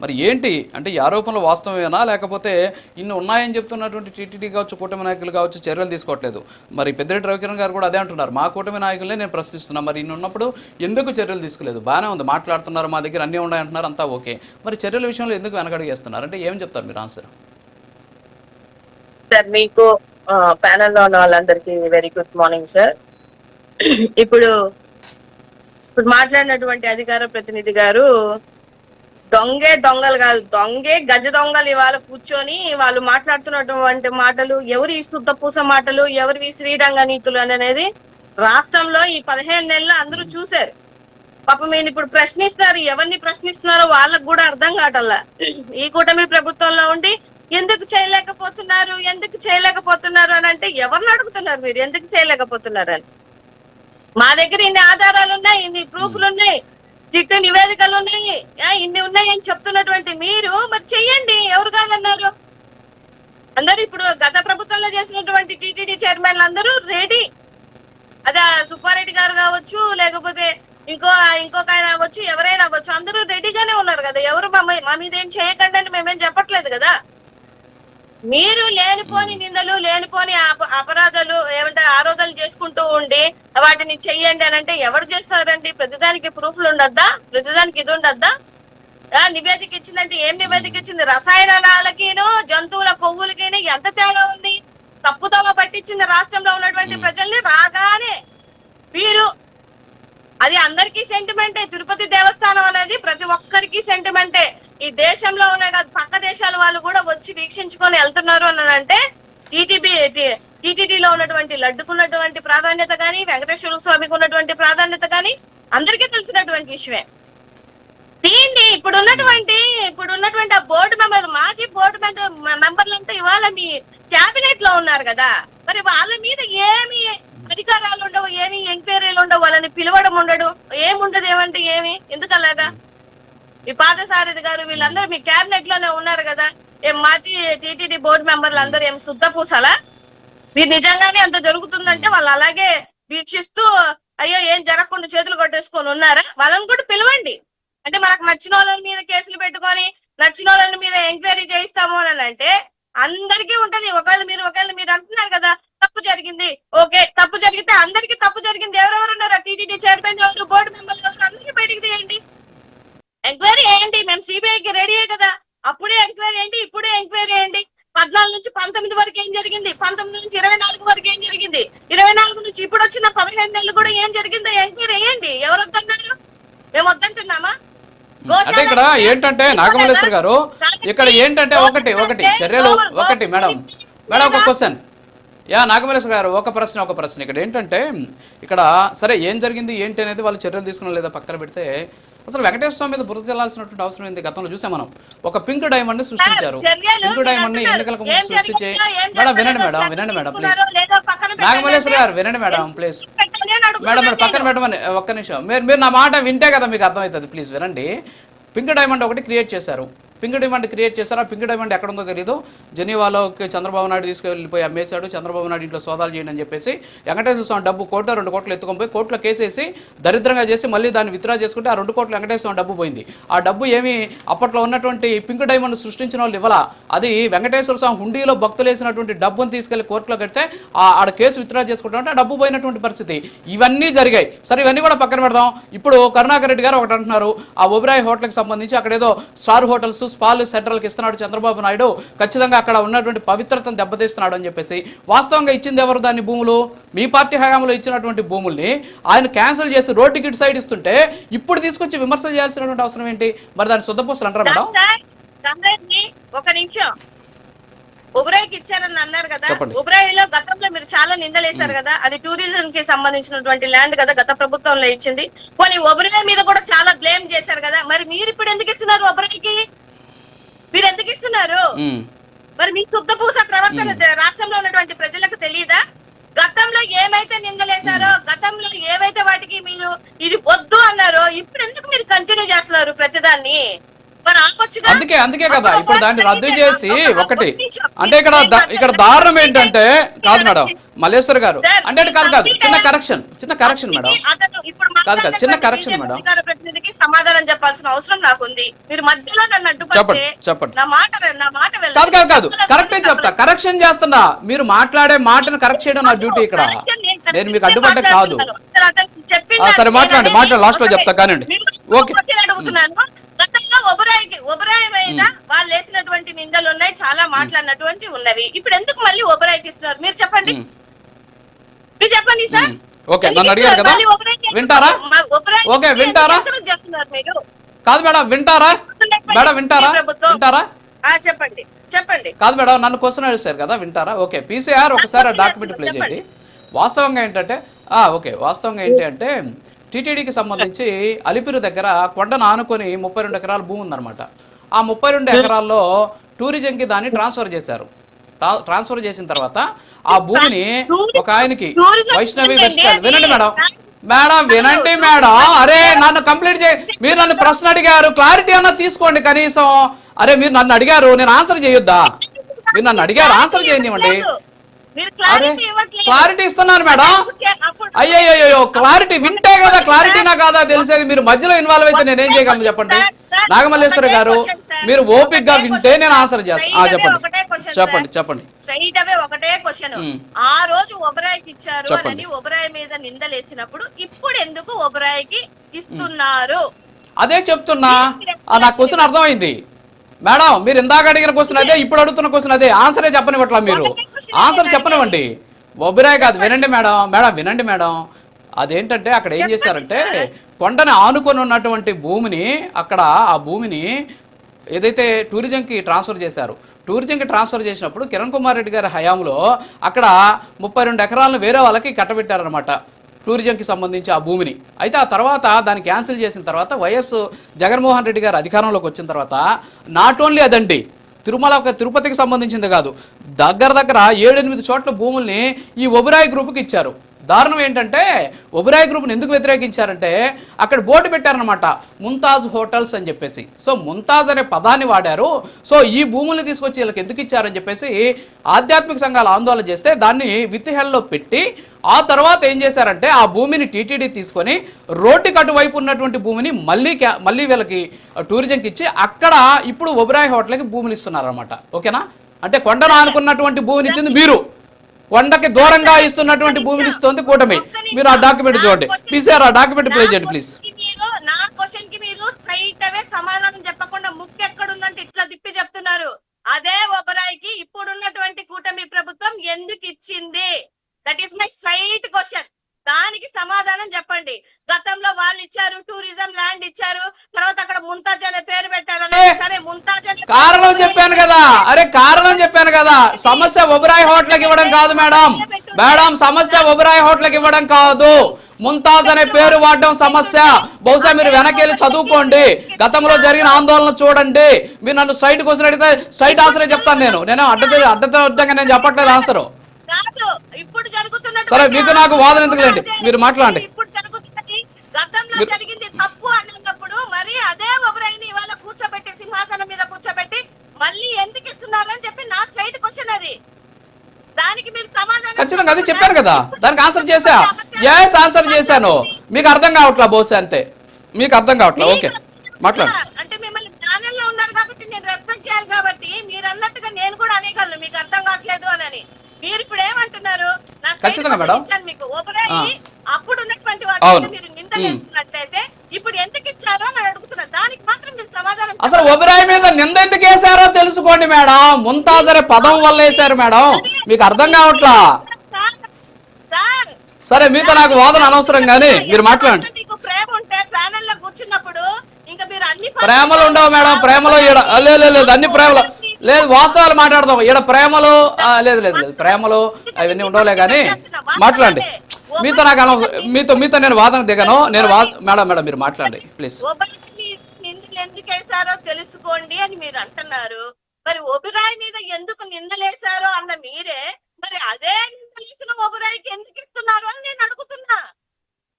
మరి ఏంటి అంటే ఈ ఆరోపణలు వాస్తవమేనా, లేకపోతే ఇన్ని ఉన్నాయని చెప్తున్నటువంటి టీటీడీ కావచ్చు, కూటమి నాయకులు కావచ్చు చర్యలు తీసుకోవట్లేదు? మరి పెద్దిరెడ్డి రవికిరణ్ గారు కూడా అదే అంటున్నారు, మా కూటమి నాయకులనే నేను ప్రశ్నిస్తున్నా, మరి ఇన్ని ఉన్నప్పుడు ఎందుకు చర్యలు తీసుకోలేదు? బాగానే ఉంది, మాట్లాడుతున్నారు, మా దగ్గర అన్నీ ఉన్నాయంటున్నారు, అంతా ఓకే, మరి చర్యల విషయంలో ఎందుకు వెనకడుగేస్తున్నారు అంటే ఏం చెప్తారు మీరు ఆన్సర్? సార్ మీకు ప్యానెల్లో ఉన్న వాళ్ళందరికీ వెరీ గుడ్ మార్నింగ్ సార్. ఇప్పుడు ఇప్పుడు మాట్లాడినటువంటి అధికార ప్రతినిధి గారు దొంగలు కాదు, గజ దొంగలు ఇవాళ కూర్చొని వాళ్ళు మాట్లాడుతున్నటువంటి మాటలు ఎవరి శుద్ధ పూస మాటలు, ఎవరి శ్రీరంగ నీతులు అనేది రాష్ట్రంలో ఈ 15 నెలలు అందరూ చూశారు. పాపం మీరు ఇప్పుడు ప్రశ్నిస్తారు, ఎవరిని ప్రశ్నిస్తున్నారో వాళ్ళకు కూడా అర్థం కావటల్లా. ఈ కూటమి ప్రభుత్వంలో ఉండి ఎందుకు చేయలేకపోతున్నారు అని అంటే ఎవరిని అడుగుతున్నారు మీరు, ఎందుకు చేయలేకపోతున్నారు అని? మా దగ్గర ఇన్ని ఆధారాలు ఉన్నాయి, ఇన్ని ప్రూఫ్లు ఉన్నాయి, చిట్టు నివేదికలు ఉన్నాయి, ఇన్ని ఉన్నాయి అని చెప్తున్నటువంటి మీరు మరి చెయ్యండి, ఎవరు కాదన్నారు? అందరూ ఇప్పుడు గత ప్రభుత్వంలో చేసినటువంటి టీటీడీ చైర్మన్లు అందరూ రెడీ. అదే సుబ్బారెడ్డి గారు కావచ్చు, లేకపోతే ఇంకొక ఆయన అవ్వచ్చు, ఎవరైనా అవ్వచ్చు, అందరూ రెడీగానే ఉన్నారు కదా. ఎవరు మా మీద ఏం చేయకండి అని మేమేం చెప్పట్లేదు కదా. మీరు లేనిపోని నిందలు, లేనిపోని అపరాధాలు ఏమంటే ఆరోధనలు చేసుకుంటూ ఉండి వాటిని చెయ్యండి అని అంటే ఎవరు చేస్తారండి? ప్రతిదానికి ప్రూఫ్లు ఉండద్దా? ప్రతిదానికి ఇది ఉండద్దా? నివేదిక ఇచ్చిందంటే ఏం నివేదిక ఇచ్చింది? రసాయనాలకిను జంతువుల కొవ్వులకి ఎంత తేడా ఉంది? తప్పుదోవ పట్టించింది రాష్ట్రంలో ఉన్నటువంటి ప్రజల్ని. రాగానే మీరు అది అందరికీ సెంటిమెంటే. తిరుపతి దేవస్థానం అనేది ప్రతి ఒక్కరికి సెంటిమెంటే. ఈ దేశంలో ఉన్నాయి కాదు, పక్క దేశాల వాళ్ళు కూడా వచ్చి వీక్షించుకొని వెళ్తున్నారు అని అంటే టీటీడీలో ఉన్నటువంటి లడ్డుకున్నటువంటి ప్రాధాన్యత కానీ, వెంకటేశ్వర స్వామికి ఉన్నటువంటి ప్రాధాన్యత కానీ అందరికీ తెలిసినటువంటి విషయమే. దీన్ని ఇప్పుడున్నటువంటి ఆ బోర్డు మెంబర్, మాజీ బోర్డు మెంబర్లంతా ఇవాళ మీ క్యాబినెట్ లో ఉన్నారు కదా, మరి వాళ్ళ మీద ఏమి అధికారాలు ఉండవు, ఏమి ఎంక్వైరీలు ఉండవు, వాళ్ళని పిలవడం ఉండడు, ఏముండదు, ఏమంటే ఏమి, ఎందుకు అలాగా? ఈ పాదసారథి గారు వీళ్ళందరూ మీ క్యాబినెట్ లోనే ఉన్నారు కదా, ఏం మాజీ టీటీడీ బోర్డు మెంబర్లు అందరూ ఏం శుద్ధ పూసాలా? మీరు నిజంగానే అంత జరుగుతుందంటే వాళ్ళు అలాగే వీక్షిస్తూ అయ్యో ఏం జరగకుండా చేతులు కొట్టేసుకొని ఉన్నారా? వాళ్ళని కూడా పిలవండి. అంటే మనకు నచ్చిన వాళ్ళ మీద కేసులు పెట్టుకొని నచ్చిన వాళ్ళ మీద ఎంక్వైరీ చేయిస్తాము అని అంటే అందరికీ ఉంటది. ఒకవేళ మీరు అంటున్నారు కదా తప్పు జరిగింది, ఓకే, తప్పు జరిగితే అందరికీ తప్పు జరిగింది. ఎవరెవరు ఉన్నారు? టీటీడీ చైర్మన్ ఎవరు, బోర్డు మెంబర్లు ఎవరు, అందరికీ బయటికి తీయండి, ఎంక్వైరీ చేయండి. మేము సిబిఐకి రెడీయే కదా, అప్పుడే ఎంక్వైరీ చేయండి, ఇప్పుడే ఎంక్వైరీ చేయండి. 14 నుంచి 19 వరకు ఏం జరిగింది, 19 నుంచి 24 వరకు ఏం జరిగింది, 24 నుంచి ఇప్పుడు వచ్చిన 15 నెలలు కూడా ఏం జరిగిందో ఎంక్వైరీ చేయండి. ఎవరు వద్దన్నారు? మేము వద్దంటున్నామా? అంటే ఇక్కడ ఏంటంటే నాగమల్లేశ్వర గారు, ఇక్కడ ఏంటంటే ఒకటి చర్యలు, ఒకటి మేడం ఒక క్వశ్చన్. నాగమల్లేశ్వర గారు ఒక ప్రశ్న ఇక్కడ ఏంటంటే, ఇక్కడ సరే ఏం జరిగింది ఏంటి అనేది వాళ్ళు చర్యలు తీసుకున్నా లేదా పక్కన పెడితే, అసలు వెంకటేశ్వర స్వామి మీద బురద చెల్లాల్సినటువంటి అవసరం ఏంది? గతంలో చూసాం మనం, ఒక పింక్ డైమండ్ ని సృష్టించారు. పింక్ డైమండ్ ని ఎన్నికలకు ముందు సృష్టించి మేడం వినండి మేడం ప్లీజ్, నాగమల్లేశ్వర గారు వినండి మేడం ప్లీజ్, మేడం మీరు పక్కన పెట్టమని ఒక్క నిమిషం, మీరు నా మాట వింటే కదా మీకు అర్థమవుతుంది, ప్లీజ్ వినండి. పింక్ డైమండ్ ఒకటి క్రియేట్ చేశారు, పింక్ డైమండ్ ఆ పింక్ డైమండ్ ఎక్కడ ఉందో తెలియదు, జెనీవాలోకి చంద్రబాబు నాయుడు తీసుకెళ్ళిపోయి అమ్మేశాడు, చంద్రబాబు నాయుడు ఇంట్లో సోదాలు చేయండి అని చెప్పేసి వెంకటేశ్వర స్వామి డబ్బు 1-2 కోట్లు ఎత్తుకొని పోయి కోర్టులో కేసేసి దరిద్రంగా చేసి మళ్ళీ దాన్ని విత్డ్రా చేసుకుంటే ఆ 2 కోట్లు వెంకటేశ్వర స్వామి డబ్బు పోయింది. ఆ డబ్బు ఏమి అప్పట్లో ఉన్నటువంటి పింక్ డైమండ్ సృష్టించిన వాళ్ళు ఇవ్వాల, అది వెంకటేశ్వర స్వామి హుండీలో భక్తులు వేసినటువంటి డబ్బును తీసుకెళ్లి కోర్టులో కడితే ఆడ కేసు విత్డ్రా చేసుకుంటే ఆ డబ్బు పోయినటువంటి పరిస్థితి. ఇవన్నీ జరిగాయి. సరే ఇవన్నీ కూడా పక్కన పెడదాం. ఇప్పుడు కరుణాకర్ రెడ్డి గారు ఒకటి అంటున్నారు, ఆ ఒబెరాయ్ హోటల్కి సంబంధించి అక్కడ ఏదో స్టార్ హోటల్స్ స్పాల్ సెంట్రల్కి ఇస్తున్నాడు చంద్రబాబు నాయుడు, ఖచ్చితంగా అక్కడ ఉన్నటువంటి పవిత్రతను దెబ్బతీస్తున్నాడు అని చెప్పేసి. వాస్తవంగా ఇచ్చింది ఎవరు దాన్ని? భూములు మీ పార్టీ హయాంలో ఇచ్చినటువంటి భూముల్ని ఆయన క్యాన్సిల్ చేసి రోడ్డుకి ఇటు సైడ్ ఇస్తుంటే ఇప్పుడు తీసుకొచ్చి విమర్శ చేయాల్సినటువంటి అవసరం ఏంటి? మరి దాన్ని శుద్ధపూసలు అంటారా మేడం? ఒక నిమిషం, ఒబెరాయ్కి ఇచ్చారని అన్నారు కదా, ఒబెరాయ్లో గతంలో మీరు చాలా నిందలేశారు కదా, అది టూరిజం కి సంబంధించినటువంటి ల్యాండ్ కదా, గత ప్రభుత్వంలో ఇచ్చింది. పోనీ ఒబెరాయ్ మీద కూడా చాలా బ్లేమ్ చేశారు కదా, మరి మీరు ఇప్పుడు ఎందుకు ఇస్తున్నారు ఒబెరాయ్కి? మీరు ఎందుకు ఇస్తున్నారు? మరి మీ శుద్ధపూస ప్రవర్తన రాష్ట్రంలో ఉన్నటువంటి ప్రజలకు తెలియదా? గతంలో ఏమైతే నిందలేశారో, గతంలో ఏవైతే వాటికి మీరు ఇది వద్దు అన్నారో, ఇప్పుడు ఎందుకు మీరు కంటిన్యూ చేస్తున్నారు ప్రతిదాన్ని? మరి ఆపొచ్చుగా. అందుకే కదా అప్పుడు ఇప్పుడు దాన్ని రద్దు చేసి ఒకటి అంటే ఇక్కడ ఇక్కడ దారుణం ఏంటంటే కాదు మేడం మల్లేశ్వర్ గారు సార్, అంటే కాదు చిన్న కరెక్షన్ మేడం అతను ఇప్పుడు కాదు చిన్న మాట్లాడినటువంటి కరెక్షన్ బీజేపీ మేడం. అధికార ప్రతినిధికి సమాధానం చెప్పాల్సిన అవసరం నాకుంది. మీరు మధ్యలో నన్ను అడ్డుపడితే చెప్పండి నా మాట వెళ్ళదు. కాదు కరెక్టే చెప్తా కరెక్షన్ చేస్తున్నా మీరు మాట్లాడే మాటను కరెక్ట్ చేయడం నా డ్యూటీ ఇక్కడ నేను మీకు అడ్డుపడ్డ కాదు. సరే మాట్లాడండి లాస్ట్ లో చెప్తా కానండి ఓకే. అడుగుతున్నాను, గతంలో ఒబరాయి మీద వాళ్ళు వేసినటువంటి నిందలు ఉన్నాయి, చాలా మాట్లాడినటువంటి ఉన్నవి. ఇప్పుడు ఎందుకు మళ్ళీ ఒబరాయికి ఇస్తున్నారు మీరు చెప్పండి. మీరు చెప్పండి సార్. ఓకే నన్ను అడిగారు కదా వింటారా? ఓకే వింటారా? చెప్తున్నారు మీరు. కాదు మేడం వింటారా? చెప్పండి. కాదు మేడం నన్ను క్వశ్చన్ అడిగారు కదా వింటారా? ఓకే పీసీఆర్ ఒకసారి డాక్యుమెంట్ ప్లే చేయండి. వాస్తవంగా ఏంటంటే ఏంటి అంటే టీటీడీకి సంబంధించి అలిపిరి దగ్గర కొండను ఆనుకొని 32 ఎకరాల భూమి ఉందన్నమాట. ఆ 32 ఎకరాల్లో టూరిజంకి దాన్ని ట్రాన్స్ఫర్ చేశారు. ట్రాన్స్ఫర్ చేసిన తర్వాత ఆ భూమిని ఒక ఆయనకి వైష్ణవి వెస్టల్ వినండి మేడం అరే నన్ను కంప్లీట్ మీరు నన్ను ప్రశ్న అడిగారు క్లారిటీ అన్నా తీసుకోండి కనీసం. అరే మీరు నన్ను అడిగారు నేను ఆన్సర్ చేయొద్దా? మీరు నన్ను అడిగారు ఆన్సర్ చేయనివ్వండి. క్లారిటీ ఇస్తున్నాను మేడం. అయ్యో క్లారిటీ వింటే కదా క్లారిటీనా కాదా తెలిసేది. మీరు మధ్యలో ఇన్వాల్వ్ అయితే నేనేం చేయగలను చెప్పండి. నాగమల్లేశ్వర గారు మీరు ఓపిక్ గా వింటే నేను ఆన్సర్ చేస్తాను. చెప్పండి. స్ట్రైట్ అవే ఒకటే క్వశ్చన్. ఆ రోజు ఒబరాయికి ఇచ్చారు అని ఒబరాయి మీద నిందలేసినప్పుడు ఇప్పుడు ఎందుకు ఒబరాయికి ఇస్తున్నారు? అదే చెప్తున్నా. నా క్వశ్చన్ అర్థమైంది మేడం. మీరు ఇందాక అడిగిన క్వశ్చన్ అదే, ఇప్పుడు అడుగుతున్న క్వశ్చన్ అదే. ఆన్సరే చెప్పనివ్వట్లా మీరు. ఆన్సర్ చెప్పనివ్వండి. ఒబరాయ్ కాదు వినండి మేడం. అదేంటంటే అక్కడ ఏం చేశారంటే కొండని ఆనుకొని ఉన్నటువంటి భూమిని అక్కడ ఆ భూమిని ఏదైతే టూరిజంకి ట్రాన్స్ఫర్ చేశారు. టూరిజంకి ట్రాన్స్ఫర్ చేసినప్పుడు కిరణ్ కుమార్ రెడ్డి గారి హయాంలో అక్కడ 32 ఎకరాలను వేరే వాళ్ళకి కట్టబెట్టారనమాట టూరిజంకి సంబంధించి ఆ భూమిని. అయితే ఆ తర్వాత దాన్ని క్యాన్సిల్ చేసిన తర్వాత వైఎస్ జగన్మోహన్ రెడ్డి గారు అధికారంలోకి వచ్చిన తర్వాత నాట్ ఓన్లీ అదండి తిరుపతికి సంబంధించింది కాదు, దగ్గర 7-8 చోట్ల భూముల్ని ఈ ఒబరాయ్ గ్రూప్కి ఇచ్చారు. దారుణం ఏంటంటే ఒబరాయ్ గ్రూప్ని ఎందుకు వ్యతిరేకించారంటే అక్కడ బోర్డు పెట్టారనమాట ముంతాజ్ హోటల్స్ అని చెప్పేసి. సో ముంతాజ్ అనే పదాన్ని వాడారు. సో ఈ భూముల్ని తీసుకొచ్చి వీళ్ళకి ఎందుకు ఇచ్చారని చెప్పేసి ఆధ్యాత్మిక సంఘాలు ఆందోళన చేస్తే దాన్ని విత్ హెల్లో పెట్టి ఆ తర్వాత ఏం చేశారంటే ఆ భూమిని టీటీడీ తీసుకొని రోడ్డుకి అటువైపు ఉన్నటువంటి భూమిని మళ్ళీ వీళ్ళకి టూరిజంకి ఇచ్చి అక్కడ ఇప్పుడు ఒబరాయ్ హోటల్కి భూములు ఇస్తున్నారన్నమాట. ఓకేనా? అంటే కొండను ఆనుకున్నటువంటి భూమిని ఇచ్చింది మీరు, కొండకి దూరంగా ఇస్తున్నటువంటి భూమిని ఇస్తుంది కూటమి. మీరు ఆ డాక్యుమెంట్ చూడండి. పీసీఆర్ ఆ డాక్యుమెంట్ ప్లే చేయండి ప్లీజ్. నా క్వశ్చన్ కి మీరు స్ట్రైట్ అవే సమాధానం చెప్పకుండా ముక్కు ఎక్కడుందంటే ఇట్లా తిప్పి చెప్తున్నారు. అదే ఒబరాయికి ఇప్పుడున్నటువంటి కూటమి ప్రభుత్వం ఎందుకు ఇచ్చింది? That is my straight question. దానికి సమాధానం చెప్పండి. గతంలో వాళ్ళు ఇచ్చారు, టూరిజం ల్యాండ్ ఇచ్చారు, తర్వాత అక్కడ ముంతాజ్ అనే పేరు పెట్టారు. సరే ముంతాజ్ అనే కారణం చెప్పాను కదా. సమస్య ఒబరాయ్ హోటల్కి ఇవ్వడం కాదు మేడం. సమస్య ఒబరాయ్ హోటల్కి ఇవ్వడం కాదు, ముంతాజ్ అనే పేరు వాడడం సమస్య. బహుశా మీరు వెనకెళ్ళి చదువుకోండి, గతంలో జరిగిన ఆందోళన చూడండి. మీరు నన్ను స్ట్రైట్ క్వశ్చన్ అడిగితే స్ట్రైట్ ఆన్సరే చెప్తాను. నేను అడ్డగా నేను చెప్పట్లేదు ఆన్సర్. ఇప్పుడు జరుగుతున్న సరే మీకు నాకు వాదన ఎందుకులేండి, మీరు మాట్లాడండి. ఇప్పుడు జరుగుతున్నది గతంలో జరిగింది తప్పు అన్నప్పుడు మరి అదే ఒబరాయిని ఇవాళ కూర్చోబెట్టి సింహాసనం మీద కూర్చోబెట్టి మళ్ళీ ఎందుకు ఇస్తున్నారు అని చెప్పి నా స్ట్రైట్ క్వశ్చన్ అది. దానికి మీరు సమాధానం ఖచ్చితంగా అది చెప్పాను కదా, దానికి ఆన్సర్ చేశాను. మీకు అర్థం కావట్లా బహుశా, అంతే మీకు అర్థం కావట్లా. ఓకే మాట్లాడు. అంటే మిమ్మల్ని ఛానల్లో ఉన్నారు కాబట్టి నేను రెస్పెక్ట్ చేయాలి కాబట్టి మీరు అన్నట్టుగా నేను కూడా అనేగలను మీకు అర్థం కావట్లేదు అని. మీరు ఇప్పుడు ఏమంటున్నారు? ఖచ్చితంగా మేడం మీకు ఒబరాయి అప్పుడు ఉన్నటువంటి వాటిని మీరు నిందలేస్తున్నట్లయితే ఇప్పుడు ఎందుకు ఇచ్చారో అని అడుగుతున్నారు. దానికి మాత్రం మీరు సమాధానం. అసలు ఒబరాయి మీద నింద ఎందుకు వేశారో తెలుసుకోండి మేడం. ముంతాజ్ అనే పదం వల్ల వేశారు మేడం, మీకు అర్థం కావట్లా. సరే మీతో నాకు వాదన అనవసరం కానీ మీరు మాట్లాడండి. మీకు ప్రేమ ఉంటే ప్యానెల్ లో కూర్చున్నప్పుడు ఇంకా మీరు అన్ని ప్రేమలు ఉండవు మేడం. ప్రేమలో లేదు అన్ని ప్రేమలు లేదు, వాస్తవాలు మాట్లాడదాం. ఈడ ప్రేమలు లేదు ప్రేమలు అవన్నీ ఉండవులే కానీ మాట్లాడండి. మీతో నాకు మీతో నేను వాదన దిగను. మేడం మీరు మాట్లాడండి ప్లీజ్. నిందలు ఎందుకు వేశారో తెలుసుకోండి అని మీరు అంటున్నారు. మరి ఒబరాయి మీద ఎందుకు నిందలేశారో అన్న మీరే మరి అదే నిందలేసిన ఒబరాయికి ఎందుకు ఇస్తున్నారు అని నేను అడుగుతున్నా.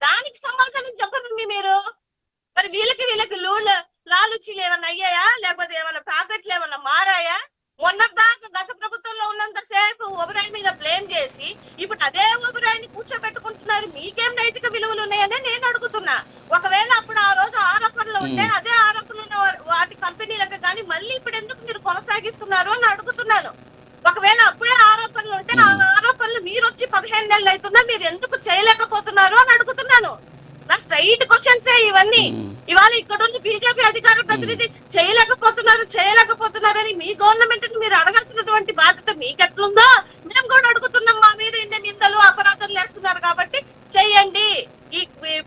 దానికి సమాధానం చెప్పండి మీరు. మరి వీళ్ళకి లాలుచీలు ఏమన్నా అయ్యాయా, లేకపోతే ఏమన్నా ప్యాకెట్లు ఏమన్నా మారాయా? మొన్నటిదాకా గత ప్రభుత్వంలో ఉన్నంత సేపు ఓబరాయ్ మీద బ్లేమ్ చేసి ఇప్పుడు అదే ఓబరాయ్ని కూర్చోబెట్టుకుంటున్నారు. మీకేం నైతిక విలువలు ఉన్నాయని నేను అడుగుతున్నా. ఒకవేళ అప్పుడు ఆ రోజు ఆరోపణలు ఉంటే అదే ఆరోపణలు వాటి కంపెనీలకు కానీ మళ్ళీ ఇప్పుడు ఎందుకు మీరు కొనసాగిస్తున్నారు అని అడుగుతున్నాను. ఒకవేళ అప్పుడే ఆరోపణలు ఉంటే ఆ ఆరోపణలు మీరు వచ్చి 15 నెలలు అవుతున్నా మీరు ఎందుకు చేయలేకపోతున్నారు అని అడుగుతున్నాను. నా స్ట్రైట్ క్వశ్చన్సే ఇవన్నీ. ఇవాళ ఇక్కడ ఉన్న బీజేపీ అధికార ప్రతినిధి చేయలేకపోతున్నారు అని మీ గవర్నమెంట్ మీరు అడగాల్సినటువంటి బాధ్యత మీకెట్లుందో మేము కూడా అడుగుతున్నాం. మా మీద ఇన్ని నిందలు అపరాధాలు వేస్తున్నారు కాబట్టి చెయ్యండి. ఈ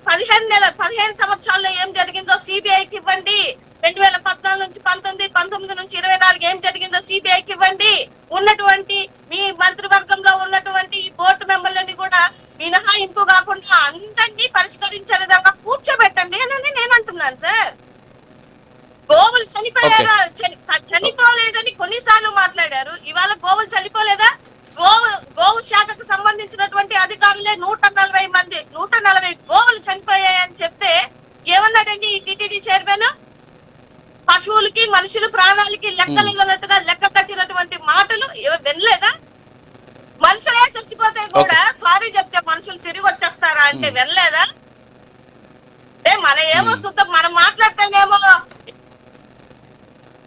15 సంవత్సరాల్లో ఏం జరిగిందో సిబిఐకి ఇవ్వండి. 2014 నుంచి 19 నుంచి 24 ఏం జరిగిందో సిబిఐకి ఇవ్వండి. ఉన్నటువంటి మీ మంత్రివర్గంలో ఉన్నటువంటి ఈ బోర్డు మెంబర్లని కూడా మినహాయింపు కాకుండా అందరినీ పరిష్కరించే విధంగా కూర్చోబెట్టండి అని నేను అంటున్నాను సార్. గోవులు చనిపోయారా? చనిపోలేదని కొన్నిసార్లు మాట్లాడారు. ఇవాళ గోవులు చనిపోలేదా? గోవు శాఖకు సంబంధించినటువంటి అధికారులే 140 గోవులు చనిపోయాయని చెప్తే ఏమన్నాడండి ఈ టిటిడి చైర్మన్? పశువులకి మనుషుల ప్రాణాలకి లెక్కలేదన్నట్టుగా లెక్క కట్టినటువంటి మాటలు వినలేదా? మనుషులే చచ్చిపోతే కూడా సారీ చెప్తే మనుషులు తిరిగి వచ్చేస్తారా అంటే వినలేదా? అంటే మన ఏమో చూద్దాం, మనం మాట్లాడితేనేమో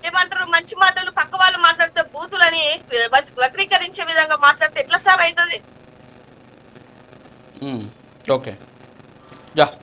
ఏమంటారు మంచి మాటలు, పక్క వాళ్ళు మాట్లాడితే బూతులని వక్రీకరించే విధంగా మాట్లాడితే ఎట్లా సార్ అవుతుంది? ఓకే.